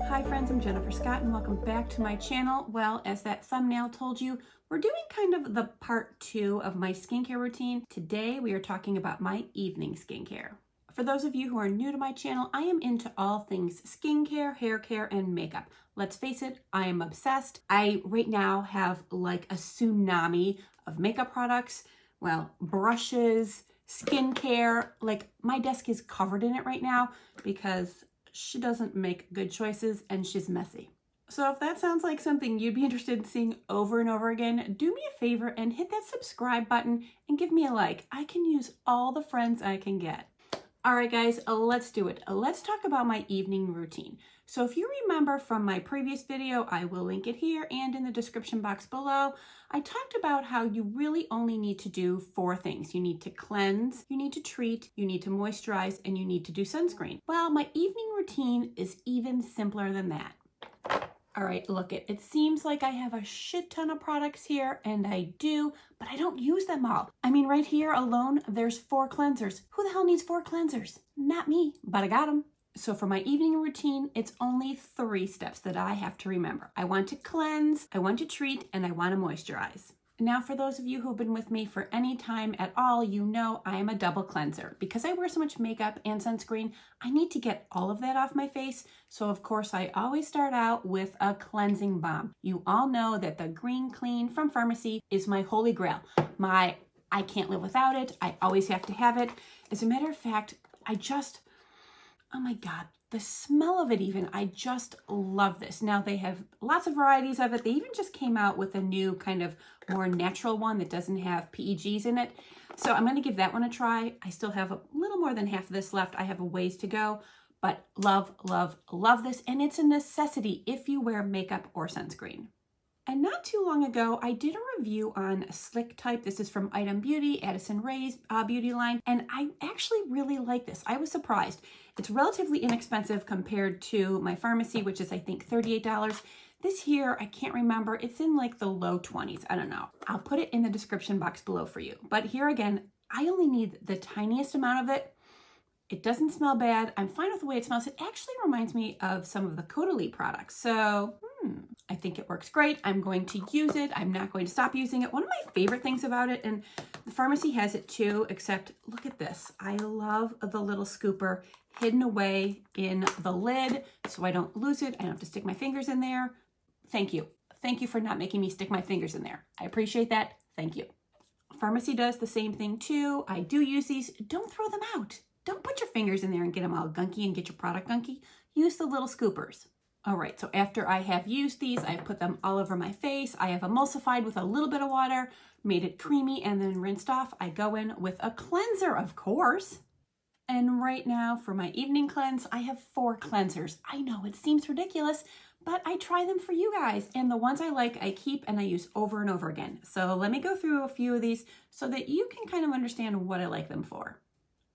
Hi friends, I'm Jennifer Scott and welcome back to my channel. Well, as that thumbnail told you, we're doing kind of the part 2 of my skincare routine. Today we are talking about my evening skincare. For those of you who are new to my channel, I am into all things skincare, hair care, and makeup. Let's face it, I am obsessed. I right now have like a tsunami of makeup products, well, brushes, skincare. Like my desk is covered in it right now because she doesn't make good choices and she's messy. So if that sounds like something you'd be interested in seeing over and over again, do me a favor and hit that subscribe button and give me a like. I can use all the friends I can get. All right, guys, let's do it. Let's talk about my evening routine. So if you remember from my previous video, I will link it here and in the description box below, I talked about how you really only need to do 4 things. You need to cleanse, you need to treat, you need to moisturize, and you need to do sunscreen. Well, my evening routine is even simpler than that. All right, look, it seems like I have a shit ton of products here, and I do, but I don't use them all. I mean, right here alone, there's 4 cleansers. Who the hell needs 4 cleansers? Not me, but I got them. So for my evening routine, it's only 3 steps that I have to remember. I want to cleanse, I want to treat, and I want to moisturize. Now, for those of you who've been with me for any time at all, you know I am a double cleanser. Because I wear so much makeup and sunscreen, I need to get all of that off my face. So of course, I always start out with a cleansing balm. You all know that the Green Clean from Pharmacy is my holy grail. I can't live without it. I always have to have it. As a matter of fact, oh my God, the smell of it even, I just love this. Now they have lots of varieties of it. They even just came out with a new kind of more natural one that doesn't have PEGs in it. So I'm gonna give that one a try. I still have a little more than half of this left. I have a ways to go, but love, love, love this. And it's a necessity if you wear makeup or sunscreen. And not too long ago, I did a review on Slick Type. This is from Item Beauty, Addison Rae's beauty line. And I actually really like this. I was surprised. It's relatively inexpensive compared to my Pharmacy, which is I think $38. This here, I can't remember. It's in like the low 20s. I don't know. I'll put it in the description box below for you. But here again, I only need the tiniest amount of it. It doesn't smell bad. I'm fine with the way it smells. It actually reminds me of some of the Caudalie products. So I think it works great. I'm going to use it. I'm not going to stop using it. One of my favorite things about it, and the Pharmacy has it too, except look at this. I love the little scooper hidden away in the lid so I don't lose it. I don't have to stick my fingers in there. Thank you. Thank you for not making me stick my fingers in there. I appreciate that. Thank you. Pharmacy does the same thing too. I do use these. Don't throw them out. Don't put your fingers in there and get them all gunky and get your product gunky. Use the little scoopers. All right, so after I have used these, I've put them all over my face. I have emulsified with a little bit of water, made it creamy, and then rinsed off. I go in with a cleanser, of course. And right now for my evening cleanse, I have 4 cleansers. I know it seems ridiculous, but I try them for you guys. And the ones I like, I keep and I use over and over again. So let me go through a few of these so that you can kind of understand what I like them for.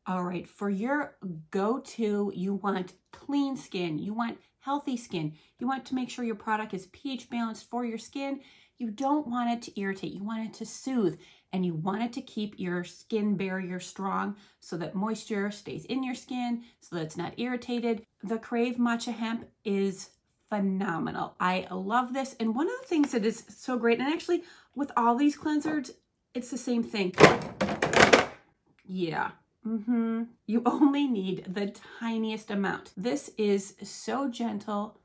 All right, for your go-to, you want clean skin, you want healthy skin, you want to make sure your product is pH balanced for your skin. You don't want it to irritate, you want it to soothe, and you want it to keep your skin barrier strong so that moisture stays in your skin, so that it's not irritated. The Crave Matcha Hemp is phenomenal. I love this, and one of the things that is so great, and actually with all these cleansers, it's the same thing. Yeah. You only need the tiniest amount. This is so gentle.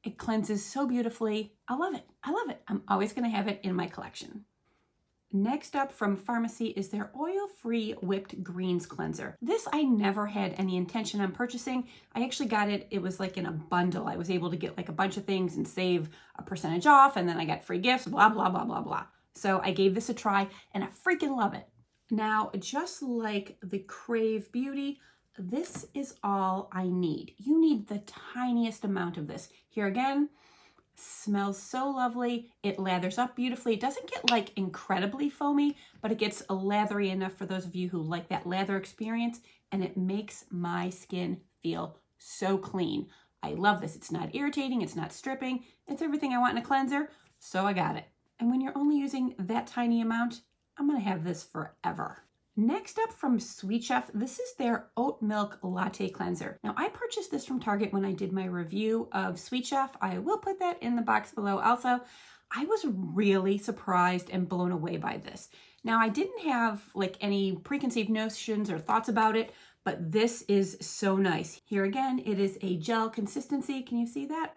It cleanses so beautifully. I love it. I love it. I'm always going to have it in my collection. Next up from Pharmacy is their oil-free whipped greens cleanser. This I never had any intention on purchasing. I actually got it. It was like in a bundle. I was able to get like a bunch of things and save a percentage off, and then I got free gifts, blah, blah, blah, blah, blah. So I gave this a try and I freaking love it. Now, just like the Crave Beauty, this is all I need. You need the tiniest amount of this. Here again, smells so lovely. It lathers up beautifully. It doesn't get like incredibly foamy, but it gets lathery enough for those of you who like that lather experience, and it makes my skin feel so clean. I love this. It's not irritating. It's not stripping. It's everything I want in a cleanser, so I got it. And when you're only using that tiny amount, I'm going to have this forever. Next up from Sweet Chef, this is their Oat Milk Latte Cleanser. Now I purchased this from Target when I did my review of Sweet Chef. I will put that in the box below also. I was really surprised and blown away by this. Now I didn't have like any preconceived notions or thoughts about it, but this is so nice. Here again, it is a gel consistency. Can you see that?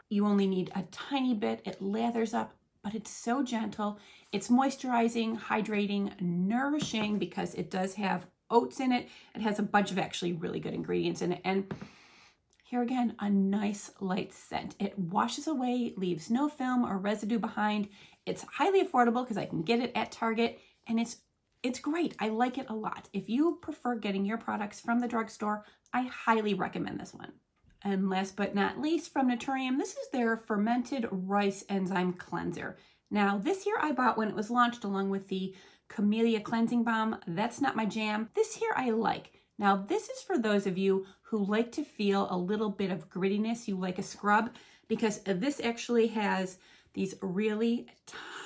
You only need a tiny bit. It lathers up, but it's so gentle. It's moisturizing, hydrating, nourishing because it does have oats in it. It has a bunch of actually really good ingredients in it. And here again, a nice light scent. It washes away, leaves no film or residue behind. It's highly affordable because I can get it at Target, and it's great. I like it a lot. If you prefer getting your products from the drugstore, I highly recommend this one. And last but not least, from Naturium, this is their Fermented Rice Enzyme Cleanser. Now, this here I bought when it was launched along with the Camellia Cleansing Balm. That's not my jam. This here I like. Now, this is for those of you who like to feel a little bit of grittiness. You like a scrub, because this actually has these really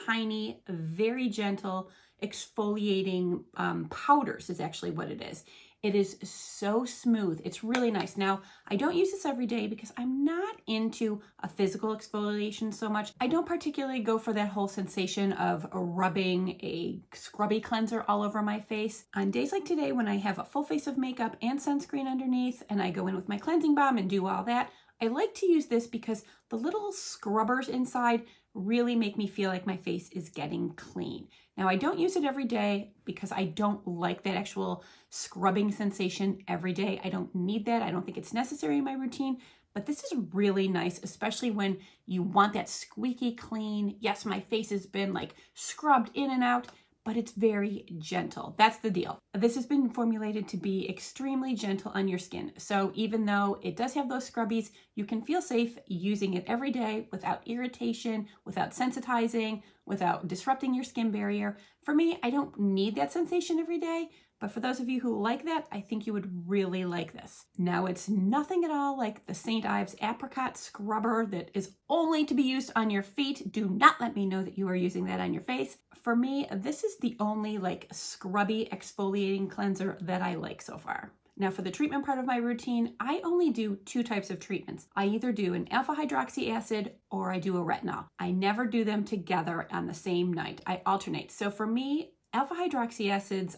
tiny, very gentle exfoliating powders is actually what it is. It is so smooth. It's really nice. Now, I don't use this every day because I'm not into a physical exfoliation so much. I don't particularly go for that whole sensation of rubbing a scrubby cleanser all over my face. On days like today, when I have a full face of makeup and sunscreen underneath, and I go in with my cleansing balm and do all that, I like to use this because the little scrubbers inside really make me feel like my face is getting clean. Now, I don't use it every day because I don't like that actual scrubbing sensation every day. I don't need that. I don't think it's necessary in my routine, but this is really nice, especially when you want that squeaky clean. Yes, my face has been like scrubbed in and out, but it's very gentle. That's the deal. This has been formulated to be extremely gentle on your skin. So even though it does have those scrubbies, you can feel safe using it every day without irritation, without sensitizing, without disrupting your skin barrier. For me, I don't need that sensation every day, but for those of you who like that, I think you would really like this. Now, it's nothing at all like the St. Ives Apricot Scrubber that is only to be used on your feet. Do not let me know that you are using that on your face. For me, this is the only like scrubby exfoliating cleanser that I like so far. Now, for the treatment part of my routine, I only do two types of treatments. I either do an alpha hydroxy acid or I do a retinol. I never do them together on the same night. I alternate. So for me, alpha hydroxy acids,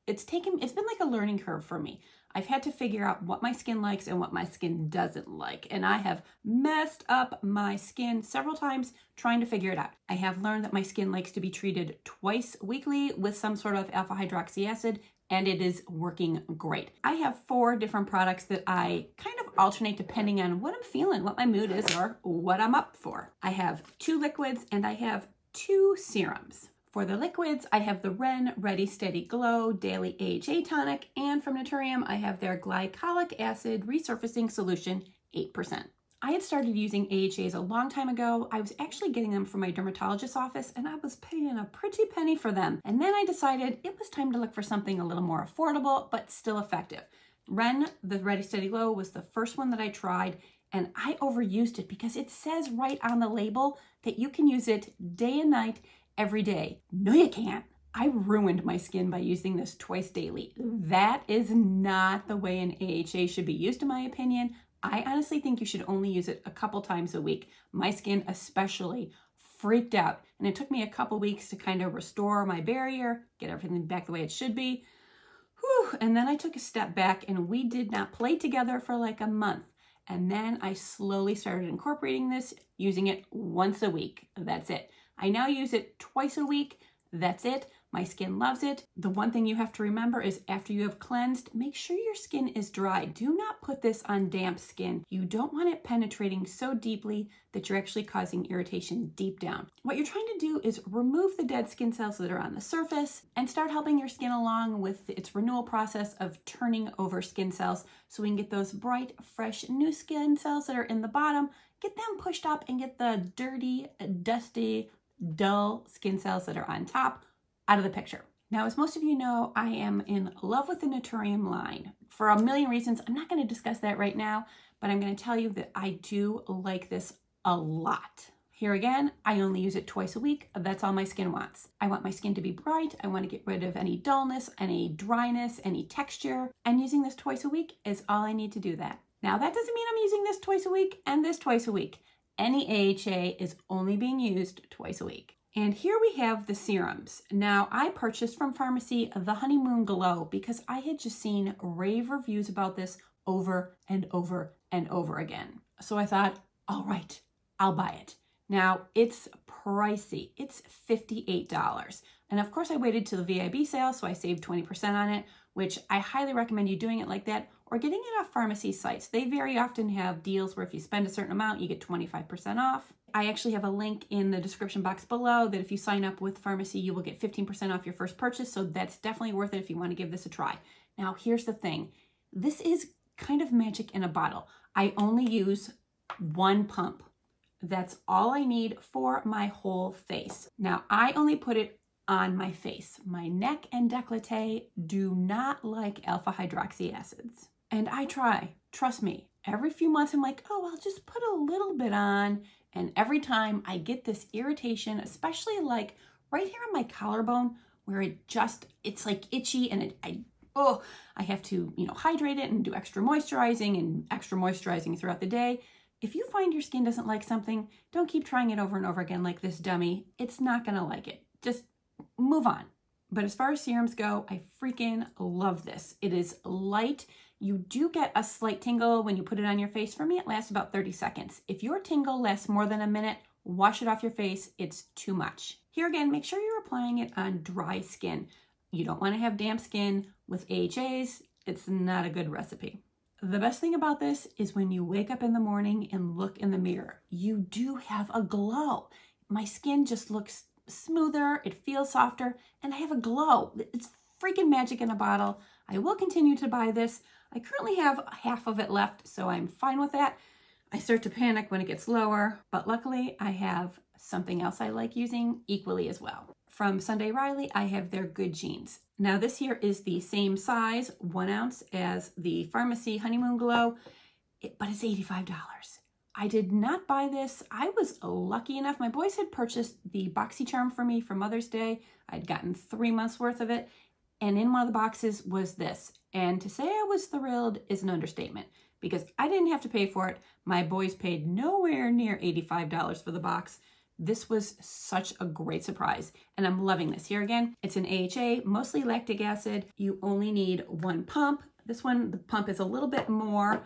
it's been like a learning curve for me. I've had to figure out what my skin likes and what my skin doesn't like. And I have messed up my skin several times trying to figure it out. I have learned that my skin likes to be treated twice weekly with some sort of alpha hydroxy acid, and it is working great. I have 4 different products that I kind of alternate depending on what I'm feeling, what my mood is, or what I'm up for. I have 2 liquids and I have 2 serums. For the liquids, I have the Ren Ready Steady Glow Daily AHA Tonic, and from Naturium, I have their Glycolic Acid Resurfacing Solution 8%. I had started using AHAs a long time ago. I was actually getting them from my dermatologist's office, and I was paying a pretty penny for them. And then I decided it was time to look for something a little more affordable, but still effective. Ren, the Ready Steady Glow, was the first one that I tried, and I overused it because it says right on the label that you can use it day and night, every day. No, you can't. I ruined my skin by using this twice daily. That is not the way an AHA should be used, in my opinion. I honestly think you should only use it a couple times a week. My skin especially freaked out, and it took me a couple weeks to kind of restore my barrier, get everything back the way it should be. Whew. And then I took a step back, and we did not play together for like a month. And then I slowly started incorporating this, using it once a week. That's it. I now use it twice a week. That's it. My skin loves it. The one thing you have to remember is after you have cleansed, make sure your skin is dry. Do not put this on damp skin. You don't want it penetrating so deeply that you're actually causing irritation deep down. What you're trying to do is remove the dead skin cells that are on the surface and start helping your skin along with its renewal process of turning over skin cells so we can get those bright, fresh, new skin cells that are in the bottom, get them pushed up and get the dirty, dusty, dull skin cells that are on top out of the picture. Now, as most of you know, I am in love with the Naturium line for a million reasons. I'm not going to discuss that right now, but I'm going to tell you that I do like this a lot. Here again, I only use it twice a week. That's all my skin wants. I want my skin to be bright. I want to get rid of any dullness, any dryness, any texture. And using this twice a week is all I need to do that. Now, that doesn't mean I'm using this twice a week and this twice a week. Any AHA is only being used twice a week. And here we have the serums. Now, I purchased from pharmacy the Honeymoon Glow because I had just seen rave reviews about this over and over and over again. So I thought, all right, I'll buy it. Now, it's pricey. It's $58. And of course, I waited till the VIB sale, so I saved 20% on it, which I highly recommend you doing it like that or getting it off pharmacy sites. They very often have deals where if you spend a certain amount, you get 25% off. I actually have a link in the description box below that if you sign up with pharmacy, you will get 15% off your first purchase. So that's definitely worth it if you want to give this a try. Now, here's the thing. This is kind of magic in a bottle. I only use one pump. That's all I need for my whole face. Now, I only put it on my face. My neck and décolleté do not like alpha hydroxy acids. And I try, trust me. Every few months I'm like, oh, I'll just put a little bit on. And every time I get this irritation, especially like right here on my collarbone where it's like itchy and I have to, hydrate it and do extra moisturizing throughout the day. If you find your skin doesn't like something, don't keep trying it over and over again like this dummy. It's not gonna like it. Just move on. But as far as serums go, I freaking love this. It is light. You do get a slight tingle when you put it on your face. For me, it lasts about 30 seconds. If your tingle lasts more than a minute, wash it off your face. It's too much. Here again, make sure you're applying it on dry skin. You don't want to have damp skin with AHAs. It's not a good recipe. The best thing about this is when you wake up in the morning and look in the mirror, you do have a glow. My skin just looks smoother, it feels softer, and I have a glow. It's freaking magic in a bottle. I will continue to buy this. I currently have half of it left, so I'm fine with that. I start to panic when it gets lower, but luckily I have something else I like using equally as well. From Sunday Riley, I have their Good Jeans. Now this here is the same size, 1 ounce, as the Pharmacy Honeymoon Glow, but it's $85. I did not buy this. I was lucky enough. My boys had purchased the BoxyCharm for me for Mother's Day. I'd gotten 3 months worth of it, and in one of the boxes was this. And to say I was thrilled is an understatement because I didn't have to pay for it. My boys paid nowhere near $85 for the box. This was such a great surprise, and I'm loving this. Here again, it's an AHA, mostly lactic acid. You only need 1 pump. This one, the pump is a little bit more,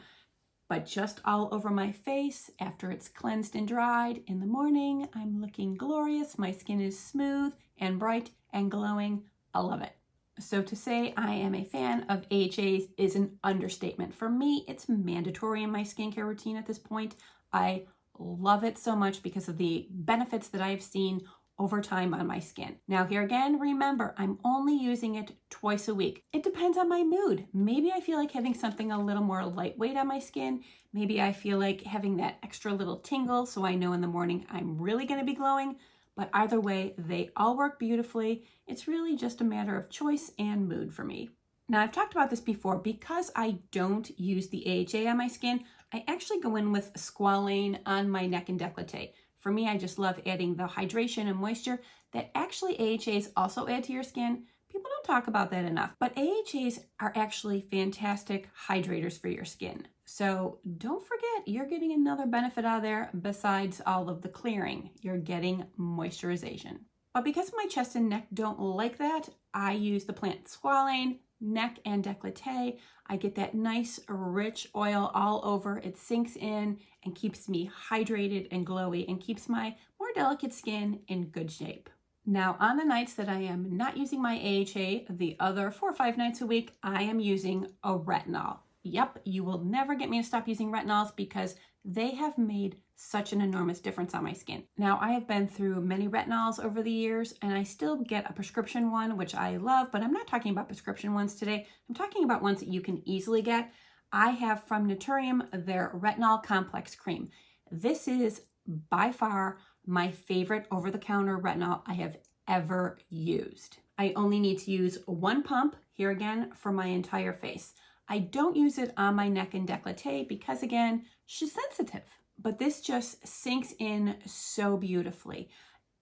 but just all over my face after it's cleansed and dried. In the morning, I'm looking glorious. My skin is smooth and bright and glowing. I love it. So to say I am a fan of AHAs is an understatement. For me, it's mandatory in my skincare routine at this point. I love it so much because of the benefits that I've seen over time on my skin. Now here again, remember, I'm only using it twice a week. It depends on my mood. Maybe I feel like having something a little more lightweight on my skin. Maybe I feel like having that extra little tingle so I know in the morning I'm really gonna be glowing. But either way, they all work beautifully. It's really just a matter of choice and mood for me. Now I've talked about this before. Because I don't use the AHA on my skin, I actually go in with squalane on my neck and décolleté. For me, I just love adding the hydration and moisture that actually AHAs also add to your skin. People don't talk about that enough, but AHAs are actually fantastic hydrators for your skin. So don't forget, you're getting another benefit out of there besides all of the clearing. You're getting moisturization. But because my chest and neck don't like that, I use the plant squalane, neck and décolleté. I get that nice rich oil all over. It sinks in and keeps me hydrated and glowy and keeps my more delicate skin in good shape. Now on the nights that I am not using my AHA, the other 4 or 5 nights a week, I am using a retinol. Yep, you will never get me to stop using retinols because they have made such an enormous difference on my skin. Now, I have been through many retinols over the years, and I still get a prescription one, which I love, but I'm not talking about prescription ones today. I'm talking about ones that you can easily get. I have from Naturium their Retinol Complex Cream. This is by far my favorite over-the-counter retinol I have ever used. I only need to use 1 pump, here again, for my entire face. I don't use it on my neck and décolleté because, again, she's sensitive. but this just sinks in so beautifully.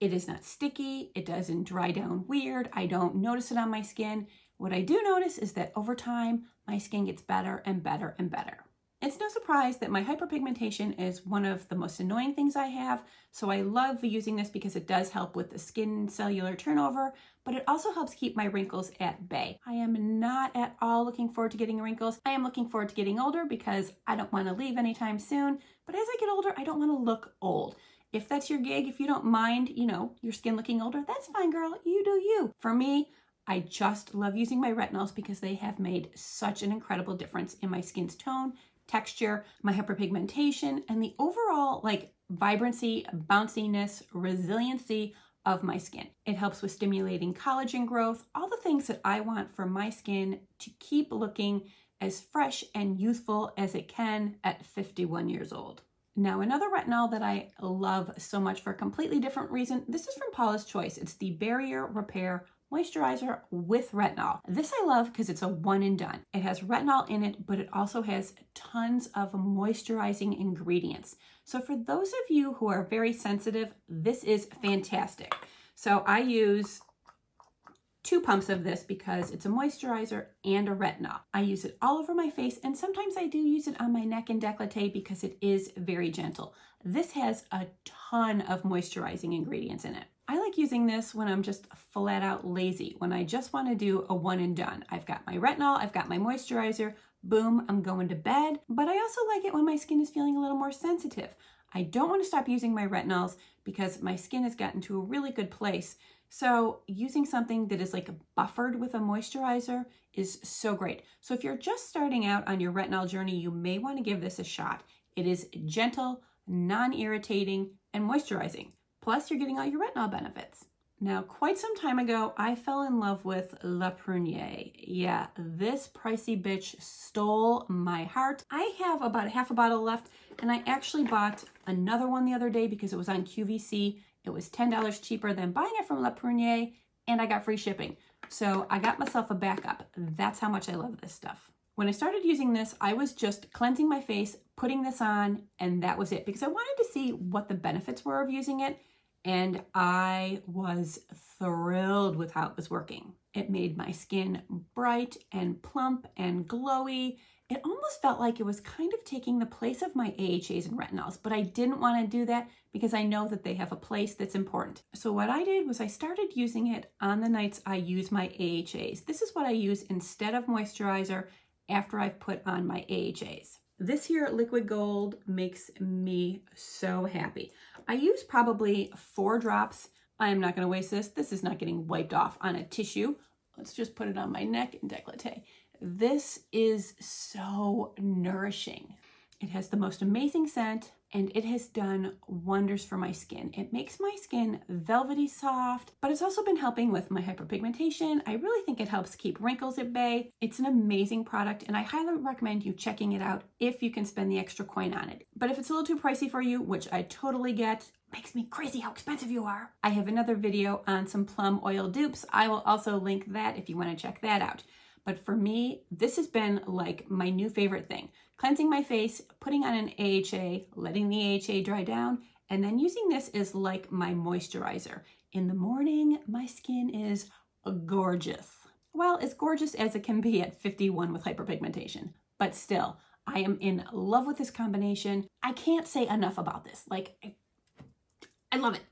It is not sticky. It doesn't dry down weird. I don't notice it on my skin. What I do notice is that over time, my skin gets better and better and better. It's no surprise that my hyperpigmentation is one of the most annoying things I have, so I love using this because it does help with the skin cellular turnover, but it also helps keep my wrinkles at bay. I am not at all looking forward to getting wrinkles. I am looking forward to getting older because I don't want to leave anytime soon, but as I get older, I don't want to look old. If that's your gig, if you don't mind, your skin looking older, that's fine, girl. You do you. For me, I just love using my retinols because they have made such an incredible difference in my skin's tone, texture, my hyperpigmentation, and the overall vibrancy, bounciness, resiliency of my skin. It helps with stimulating collagen growth, all the things that I want for my skin to keep looking as fresh and youthful as it can at 51 years old. Now, another retinol that I love so much for a completely different reason, this is from Paula's Choice. It's the Barrier Repair Moisturizer with retinol. This I love because it's a one and done. It has retinol in it, but it also has tons of moisturizing ingredients. So for those of you who are very sensitive, this is fantastic. So I use 2 pumps of this because it's a moisturizer and a retinol. I use it all over my face, and sometimes I do use it on my neck and décolleté because it is very gentle. This has a ton of moisturizing ingredients in it. I like using this when I'm just flat out lazy, when I just want to do a one and done. I've got my retinol, I've got my moisturizer, boom, I'm going to bed. But I also like it when my skin is feeling a little more sensitive. I don't want to stop using my retinols because my skin has gotten to a really good place. So using something that is buffered with a moisturizer is so great. So if you're just starting out on your retinol journey, you may want to give this a shot. It is gentle, non-irritating, and moisturizing. Plus, you're getting all your retinol benefits. Now, quite some time ago, I fell in love with Prunier. Yeah, this pricey bitch stole my heart. I have about half a bottle left, and I actually bought another one the other day because it was on QVC. It was $10 cheaper than buying it from Prunier, and I got free shipping. So I got myself a backup. That's how much I love this stuff. When I started using this, I was just cleansing my face, putting this on, and that was it because I wanted to see what the benefits were of using it. And I was thrilled with how it was working. It made my skin bright and plump and glowy. It almost felt like it was kind of taking the place of my AHAs and retinols, but I didn't want to do that because I know that they have a place that's important. So what I did was I started using it on the nights I use my AHAs. This is what I use instead of moisturizer after I've put on my AHAs. This here liquid gold makes me so happy. I use probably 4 drops. I am not going to waste this. This is not getting wiped off on a tissue. Let's just put it on my neck and décolleté. This is so nourishing. It has the most amazing scent, and it has done wonders for my skin. It makes my skin velvety soft, but it's also been helping with my hyperpigmentation. I really think it helps keep wrinkles at bay. It's an amazing product, and I highly recommend you checking it out if you can spend the extra coin on it. But if it's a little too pricey for you, which I totally get, makes me crazy how expensive you are. I have another video on some plum oil dupes. I will also link that if you want to check that out. But for me, this has been like my new favorite thing. Cleansing my face, putting on an AHA, letting the AHA dry down, and then using this as like my moisturizer. In the morning, my skin is gorgeous. Well, as gorgeous as it can be at 51 with hyperpigmentation. But still, I am in love with this combination. I can't say enough about this. I love it.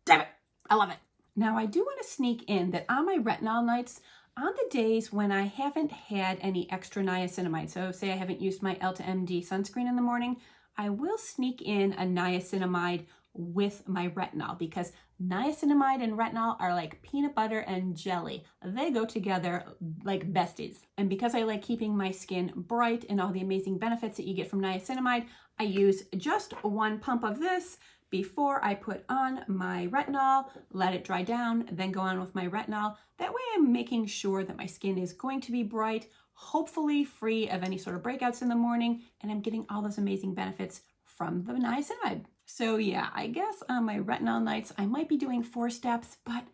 Damn it, I love it. Now, I do want to sneak in that on my retinol nights, on the days when I haven't had any extra niacinamide, so say I haven't used my Elta MD sunscreen in the morning, I will sneak in a niacinamide with my retinol because niacinamide and retinol are like peanut butter and jelly. They go together like besties. And because I like keeping my skin bright and all the amazing benefits that you get from niacinamide, I use just 1 pump of this before I put on my retinol, let it dry down, then go on with my retinol. That way I'm making sure that my skin is going to be bright, hopefully free of any sort of breakouts in the morning, and I'm getting all those amazing benefits from the niacinamide. So yeah, I guess on my retinol nights, I might be doing 4 steps, but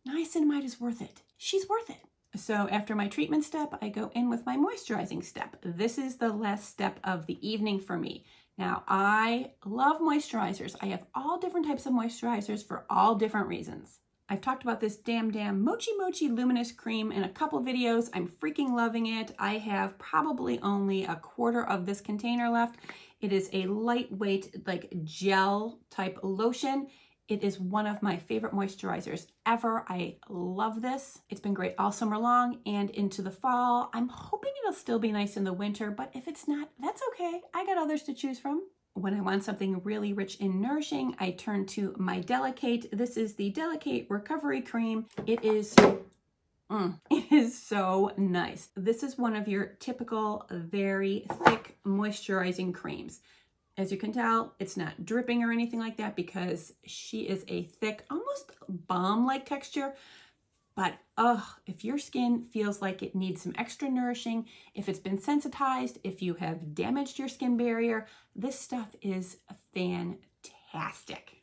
niacinamide is worth it. She's worth it. So after my treatment step, I go in with my moisturizing step. This is the last step of the evening for me. Now, I love moisturizers. I have all different types of moisturizers for all different reasons. I've talked about this damn Mochi Luminous cream in a couple videos. I'm freaking loving it. I have probably only a quarter of this container left. It is a lightweight, like gel type lotion. It is one of my favorite moisturizers ever. I love this. It's been great all summer long and into the fall. I'm hoping it'll still be nice in the winter, but if it's not, that's okay. I got others to choose from. When I want something really rich and nourishing, I turn to my Delicate. This is the Delicate Recovery Cream. It is so nice. This is one of your typical, very thick moisturizing creams. As you can tell, it's not dripping or anything like that because she is a thick, almost balm-like texture. But if your skin feels like it needs some extra nourishing, if it's been sensitized, if you have damaged your skin barrier, this stuff is fantastic.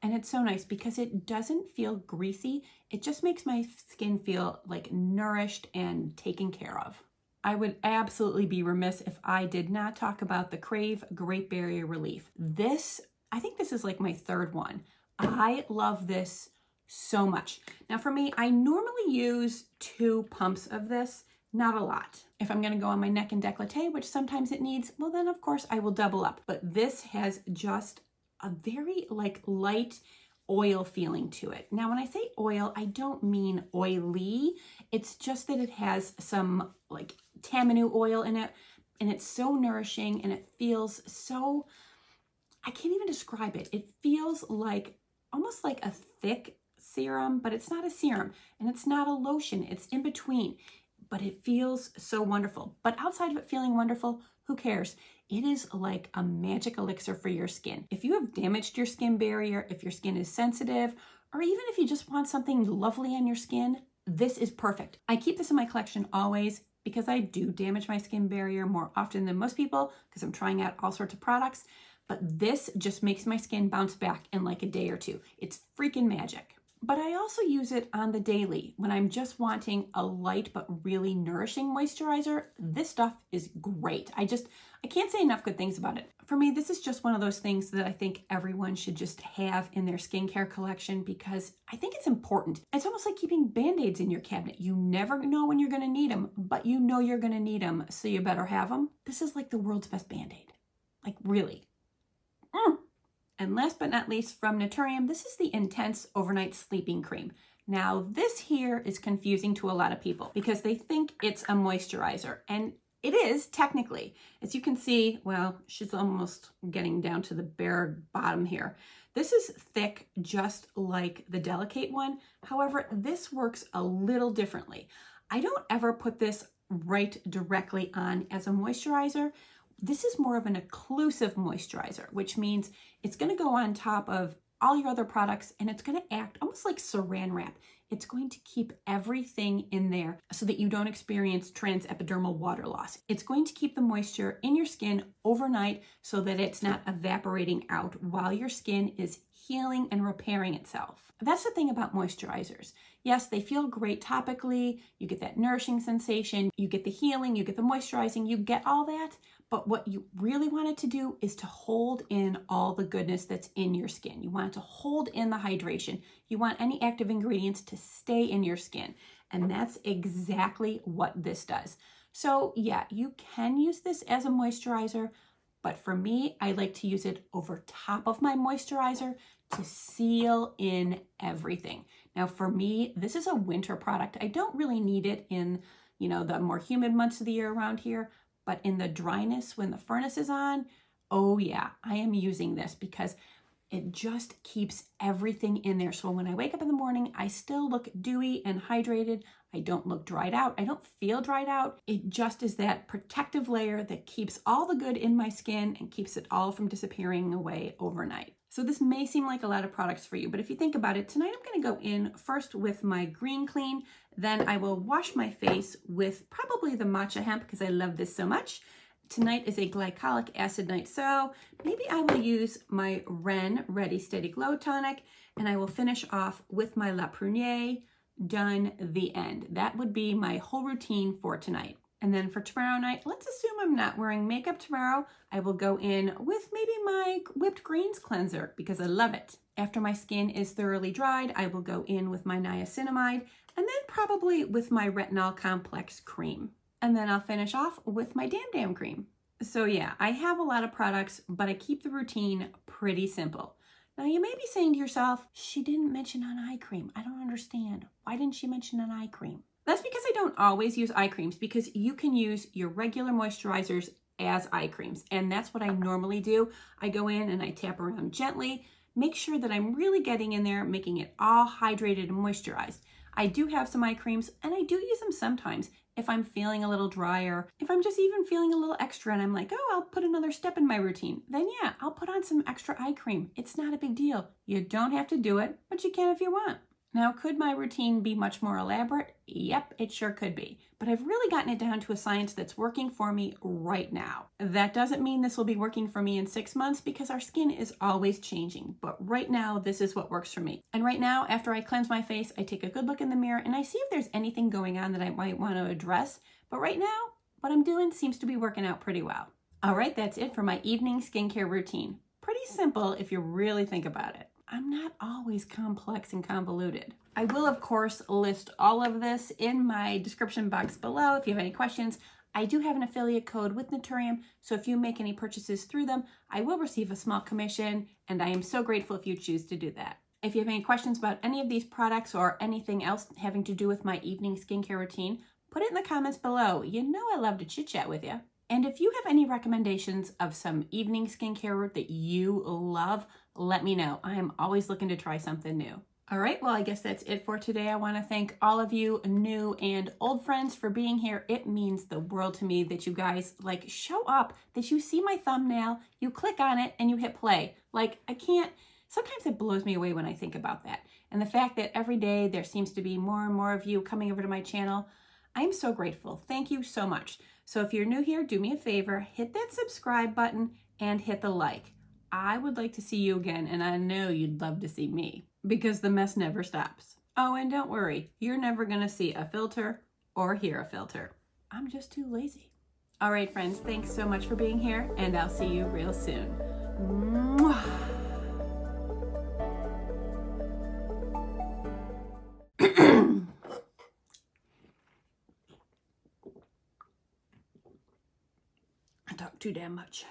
And it's so nice because it doesn't feel greasy. It just makes my skin feel like nourished and taken care of. I would absolutely be remiss if I did not talk about the Crave Great Barrier Relief. I think this is like my third one. I love this so much. Now for me, I normally use 2 pumps of this, not a lot. If I'm gonna go on my neck and décolleté, which sometimes it needs, well then of course I will double up. But this has just a very like light oil feeling to it. Now when I say oil, I don't mean oily. It's just that it has some like tamanu oil in it, and it's so nourishing and it feels so, I can't even describe it. It feels like almost like a thick serum, but it's not a serum and it's not a lotion. It's in between, but it feels so wonderful. But outside of it feeling wonderful, who cares? It is like a magic elixir for your skin. If you have damaged your skin barrier, if your skin is sensitive, or even if you just want something lovely on your skin, this is perfect. I keep this in my collection always because I do damage my skin barrier more often than most people because I'm trying out all sorts of products. But this just makes my skin bounce back in like a day or 2. It's freaking magic. But I also use it on the daily when I'm just wanting a light but really nourishing moisturizer. This stuff is great. I can't say enough good things about it. For me, this is just one of those things that I think everyone should just have in their skincare collection because I think it's important. It's almost like keeping Band-Aids in your cabinet. You never know when you're gonna need them, but you know you're gonna need them, so you better have them. This is like the world's best Band-Aid. Like really. And last but not least from Naturium, this is the Intense Overnight Sleeping Cream. Now this here is confusing to a lot of people because they think it's a moisturizer, and it is technically. As you can see, well, she's almost getting down to the bare bottom here. This is thick just like the Delicate one. However, this works a little differently. I don't ever put this right directly on as a moisturizer. This is more of an occlusive moisturizer, which means it's going to go on top of all your other products and it's going to act almost like saran wrap. It's going to keep everything in there so that you don't experience transepidermal water loss. It's going to keep the moisture in your skin overnight so that it's not evaporating out while your skin is healing and repairing itself. That's the thing about moisturizers. Yes, they feel great topically. You get that nourishing sensation, you get the healing, you get the moisturizing, you get all that. But what you really want it to do is to hold in all the goodness that's in your skin. You want it to hold in the hydration. You want any active ingredients to stay in your skin. And that's exactly what this does. So yeah, you can use this as a moisturizer, but for me, I like to use it over top of my moisturizer to seal in everything. Now for me, this is a winter product. I don't really need it in, the more humid months of the year around here. But in the dryness, when the furnace is on, oh yeah, I am using this because it just keeps everything in there. So when I wake up in the morning, I still look dewy and hydrated. I don't look dried out. I don't feel dried out. It just is that protective layer that keeps all the good in my skin and keeps it all from disappearing away overnight. So this may seem like a lot of products for you, but if you think about it, tonight I'm gonna go in first with my Green Clean, then I will wash my face with probably the matcha hemp because I love this so much. Tonight is a glycolic acid night, so maybe I will use my Ren Ready Steady Glow Tonic, and I will finish off with my La Prunier, done, the end. That would be my whole routine for tonight. And then for tomorrow night, let's assume I'm not wearing makeup tomorrow. I will go in with maybe my whipped greens cleanser because I love it. After my skin is thoroughly dried, I will go in with my niacinamide and then probably with my retinol complex cream. And then I'll finish off with my Dam cream. So yeah, I have a lot of products, but I keep the routine pretty simple. Now you may be saying to yourself, she didn't mention an eye cream. I don't understand. Why didn't she mention an eye cream? That's because I don't always use eye creams, because you can use your regular moisturizers as eye creams. And that's what I normally do. I go in and I tap around gently, make sure that I'm really getting in there, making it all hydrated and moisturized. I do have some eye creams and I do use them sometimes if I'm feeling a little drier, if I'm just even feeling a little extra and I'm like, oh, I'll put another step in my routine. Then yeah, I'll put on some extra eye cream. It's not a big deal. You don't have to do it, but you can if you want. Now, could my routine be much more elaborate? Yep, it sure could be. But I've really gotten it down to a science that's working for me right now. That doesn't mean this will be working for me in 6 months because our skin is always changing. But right now, this is what works for me. And right now, after I cleanse my face, I take a good look in the mirror and I see if there's anything going on that I might want to address. But right now, what I'm doing seems to be working out pretty well. All right, that's it for my evening skincare routine. Pretty simple if you really think about it. I'm not always complex and convoluted. I will, of course, list all of this in my description box below if you have any questions. I do have an affiliate code with Naturium, so if you make any purchases through them, I will receive a small commission, and I am so grateful if you choose to do that. If you have any questions about any of these products or anything else having to do with my evening skincare routine, put it in the comments below. You know I love to chit-chat with you. And if you have any recommendations of some evening skincare that you love, let me know. I am always looking to try something new. All right, well, I guess that's it for today. I want to thank all of you new and old friends for being here. It means the world to me that you guys show up, that you see my thumbnail, you click on it and you hit play. Sometimes it blows me away when I think about that. And the fact that every day there seems to be more and more of you coming over to my channel, I'm so grateful. Thank you so much. So if you're new here, do me a favor, hit that subscribe button and hit the like. I would like to see you again, and I know you'd love to see me because the mess never stops. Oh, and don't worry, you're never gonna see a filter or hear a filter. I'm just too lazy. All right, friends, thanks so much for being here, and I'll see you real soon. Mwah. I talk too damn much.